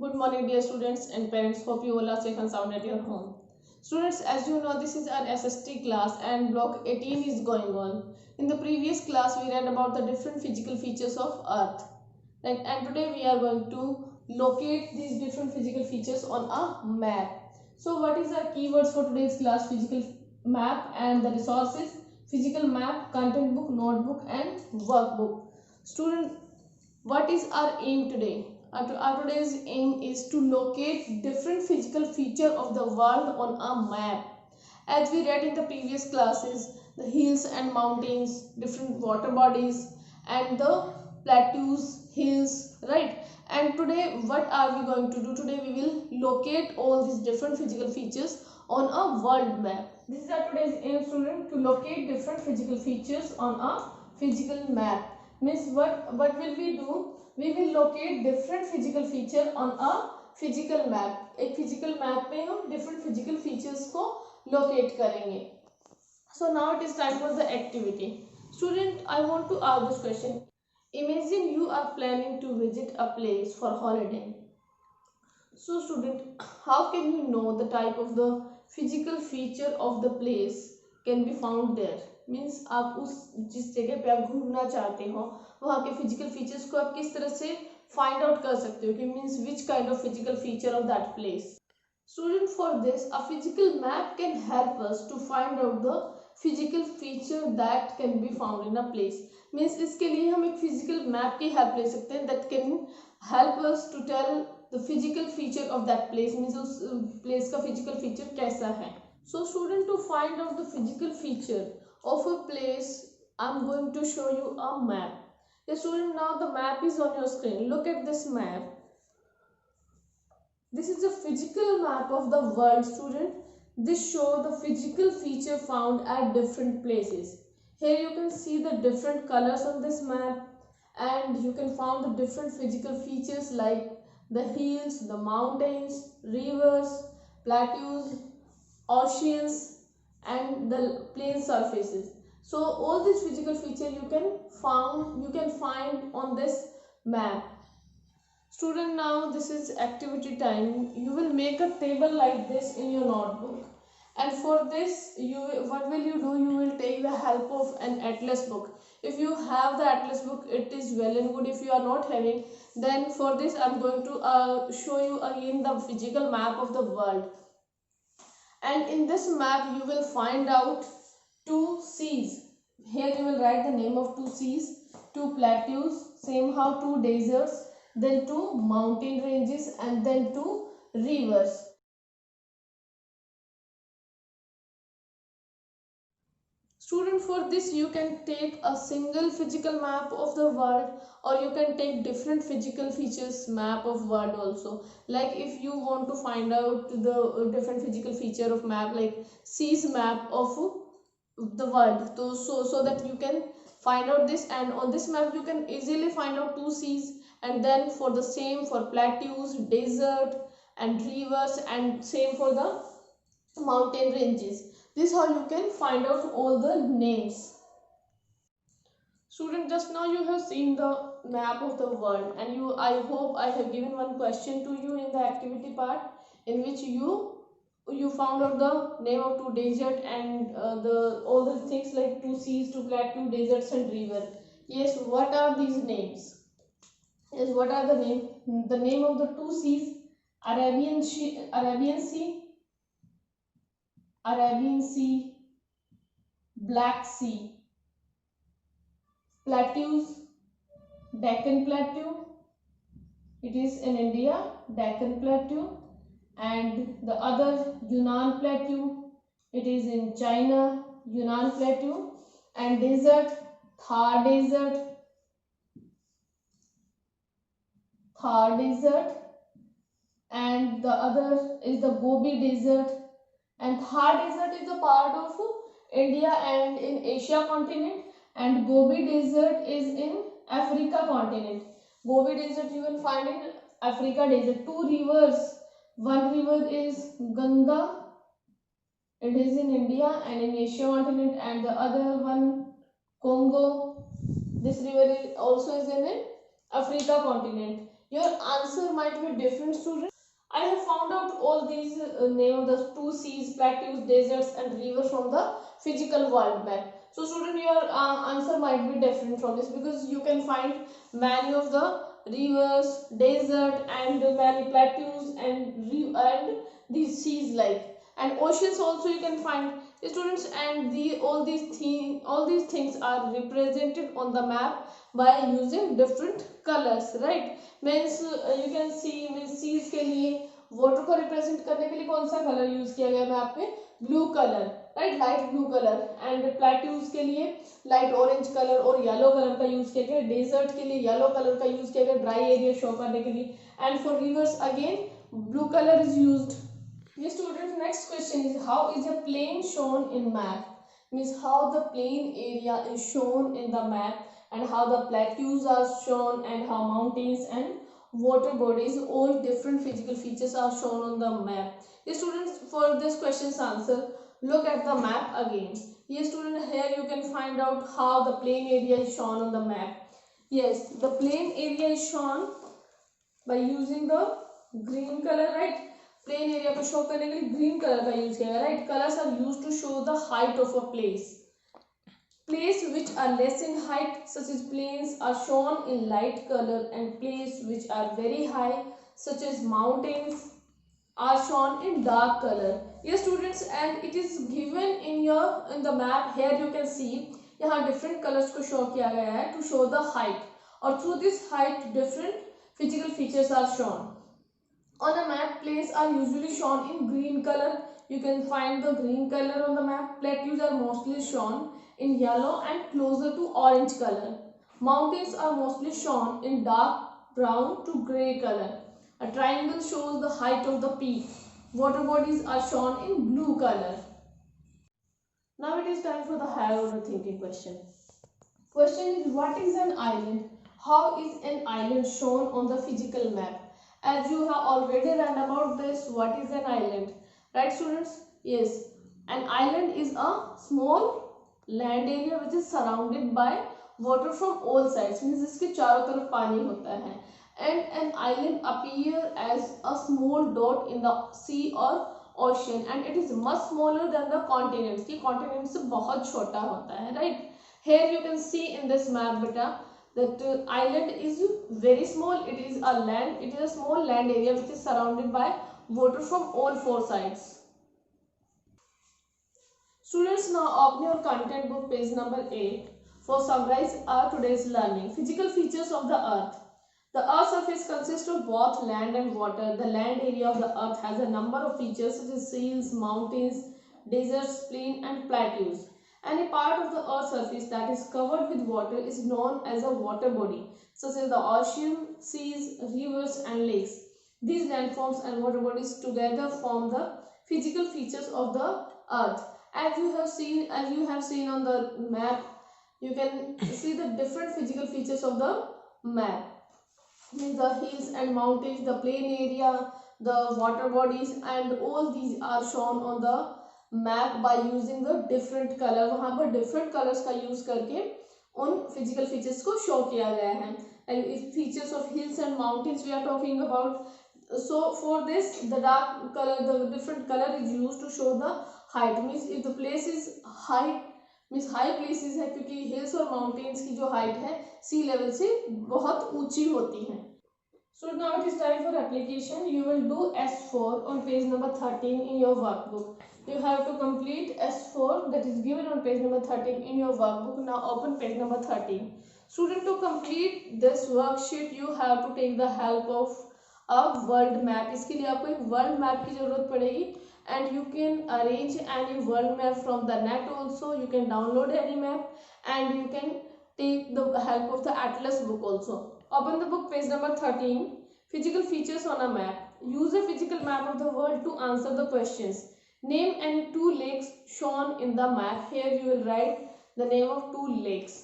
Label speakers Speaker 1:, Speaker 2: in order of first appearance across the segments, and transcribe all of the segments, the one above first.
Speaker 1: Good morning, dear students and parents. Hope you all are safe and sound at your home. Students, as you know, this is an SST class and block 18 is going on. In the previous class, we read about the different physical features of Earth. Right? And today we are going to locate these different physical features on a map. So what is our keywords for today's class? Physical map and the resources, physical map, content book, notebook and workbook. Student, what is our aim today? Our today's aim is to locate different physical feature of the world on a map. As we read in the previous classes, the hills and mountains, different water bodies and the plateaus, hills, right? And today what are we going to do? Today we will locate all these different physical features on a world map. This is our today's aim, student, to locate different physical features on a physical map. Means what will we do? We will locate different physical feature on a physical map. एक physical map पे हम different physical features को locate करेंगे. So now it is time for the activity. Student, I want to ask this question. Imagine you are planning to visit a place for holiday. So student, how can you know the type of the physical feature of the place can be found there? Means आप उस जिस जगह पे आप घूमना चाहते हो वहाँ के फिजिकल फीचर्स को आप किस तरह से फाइंड आउट कर सकते हो कि means which kind of physical feature of that place. Student, for this a physical map can help us to find out the physical feature that can be found in a place. Means इसके लिए हम एक physical map की help ले सकते हैं that can help us to tell the physical feature of that place. Means उस place का फिजिकल फीचर कैसा है. So student, to find out the physical feature of a place, I'm going to show you a map. Yes student, now the map is on your screen. Look at this map. This is a physical map of the world, student. This shows the physical feature found at different places. Here you can see the different colors on this map and you can find the different physical features like the hills, the mountains, rivers, plateaus, oceans and the plain surfaces. So all these physical features you can find on this map. Student, now this is activity time. You will make a table like this in your notebook, and for this what will you do? You will take the help of an atlas book. If you have the atlas book, it is well and good. If you are not having, then for this I am going to show you again the physical map of the world. And in this map you will find out two seas. Here you will write the name of two seas, two plateaus, same how two deserts, then two mountain ranges and then two rivers. Student, for this you can take a single physical map of the world or you can take different physical features map of world also. Like if you want to find out the different physical feature of map like seas map of the world, so that you can find out this, and on this map you can easily find out two seas, and then for the same for plateaus, desert and rivers, and same for the mountain ranges. This is how you can find out all the names. Student, just now you have seen the map of the world, and I hope I have given one question to you in the activity part in which you found out the name of two desert and all the things like two seas, two plateau, deserts and river. Yes, what are these names? Yes, what are the name? The name of the two seas: Arabian Sea, Black Sea. Plateaus: Deccan Plateau, it is in India, Deccan Plateau, and the other Yunnan Plateau, it is in China, Yunnan Plateau, and desert, Thar Desert, and the other is the Gobi Desert, and Thar Desert is a part of India and in Asia continent, and Gobi Desert is in Africa continent. Gobi Desert you will find in Africa Desert. Two rivers, one river is Ganga, it is in India and in Asia continent, and the other one Congo, this river is also in Africa continent. Your answer might be different, students. I have found out all these name the two seas, plateaus, deserts and rivers from the physical world map. So student, your answer might be different from this, because you can find many of the rivers, desert and many plateaus and these seas like, and oceans also you can find, students. And all these things are represented on the map by using different colors, right? Means you can see means seas के लिए water को represent करने के लिए कौन सा colour use किया गया मैप में, blue colour, right, light blue colour. And plateaus के लिए लाइट ऑरेंज कलर और येलो कलर का यूज किया गया। डेजर्ट के लिए येलो कलर का यूज किया गया ड्राई एरिया शो करने के लिए। And for rivers again blue colour is used. ये student next question is how is a plain shown in map, means how the plain area is shown in the map and how the plateaus are shown and how mountains and water bodies, all different physical features are shown on the map. Yes students, for this question's answer, look at the map again. Yes student, here you can find out how the plain area is shown on the map. Yes, the plain area is shown by using the green color, right? Plain area को show करने के लिए green colour का use किया गया, right? Colours are used to show the height of a place. Places which are less in height, such as plains, are shown in light color, and places which are very high, such as mountains, are shown in dark color. Yes students, and it is given in the map. Here you can see यहाँ different colors को show किया गया है to show the height, और through this height different physical features are shown. On a map, places are usually shown in green color. You can find the green color on the map. Plateaus are mostly shown in yellow and closer to orange color. Mountains are mostly shown in dark brown to grey color. A triangle shows the height of the peak. Water bodies are shown in blue color. Now it is time for the higher order thinking question. Question is, what is an island? How is an island shown on the physical map? As you have already read about this, what is an island? Right students? Yes, an island is a small land area which is surrounded by water from all sides, means इसके चारों तरफ पानी होता है. And an island appear as a small dot in the sea or ocean, and it is much smaller than the continents. कि continent से बहुत छोटा होता है, right? Here you can see in this map beta that island is very small. It is a land, it is a small land area which is surrounded by water from all four sides. Students, now open your content book page number 8 for summarize our today's learning. Physical features of the earth. The earth's surface consists of both land and water. The land area of the earth has a number of features such as seas, mountains, deserts, plains and plateaus. Any part of the earth's surface that is covered with water is known as a water body, such as the ocean, seas, rivers and lakes. These landforms and water bodies together form the physical features of the earth. As you have seen on the map, you can see the different physical features of the map. The hills and mountains, the plain area, the water bodies, and all these are shown on the map by using the different colour. वहां पर different colours का use करके उन physical features को show किया गया है. And features of hills and mountains we are talking about. So for this, the dark color, the different color is used to show the height. Means if the place is high, means high places है, क्योंकि hills और mountains की जो height है sea level से बहुत ऊंची होती है. So now it is time for application. You will do S4 on page number 13 in your workbook. You have to complete S4 that is given on page number 13 in your workbook. Now open page number 13. Student, to complete this worksheet, you have to take the help of a world map. इसके लिए आपको एक world map की जरूरत पड़ेगी. And you can arrange any world map from the net also. You can download any map and you can take the help of the atlas book also. Open the book page number 13. Physical features on a map. Use a physical map of the world to answer the questions. Name any two lakes shown in the map. Here you will write the name of two lakes.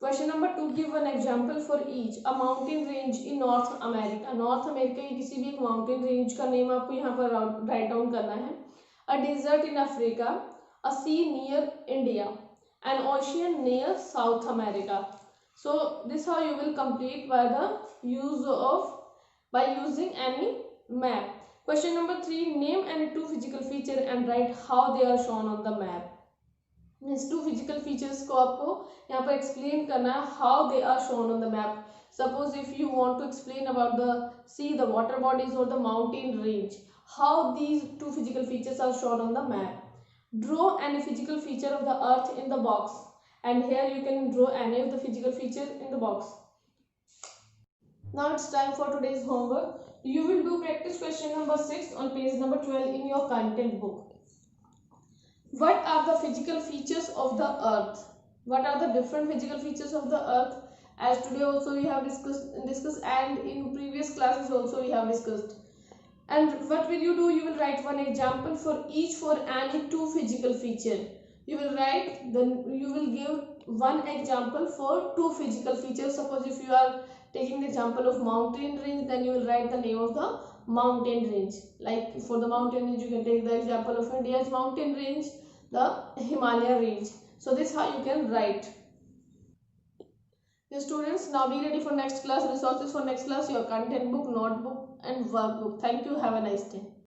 Speaker 1: Question number 2. Give one example for each. A mountain range in North America. North America की किसी भी एक mountain range का name आपको यहाँ पर write down करना है. A desert in Africa. A sea near India. An ocean near South America. So this how you will complete by the use of by using any map. Question number 3, name any two physical feature and write how they are shown on the map. Means two physical features को आपको यहाँ पर explain करना है how they are shown on the map. Suppose if you want to explain about the sea, the water bodies और the mountain range, how these two physical features are shown on the map. Draw any physical feature of the earth in the box, and here you can draw any of the physical feature in the box. Now it's time for today's homework. You will do practice question number 6 on page number 12 in your content book. What are the physical features of the earth? What are the different physical features of the earth? As today also we have discussed and in previous classes also we have discussed. And what will you do? You will write one example for each for any two physical feature. You will write, then you will give one example for two physical features. Suppose if you are taking the example of mountain range, then you will write the name of the mountain range. Like for the mountain range, you can take the example of India's mountain range, the Himalaya range. So this is how you can write. Dear students, now be ready for next class. Resources for next class, your content book, notebook and workbook. Thank you. Have a nice day.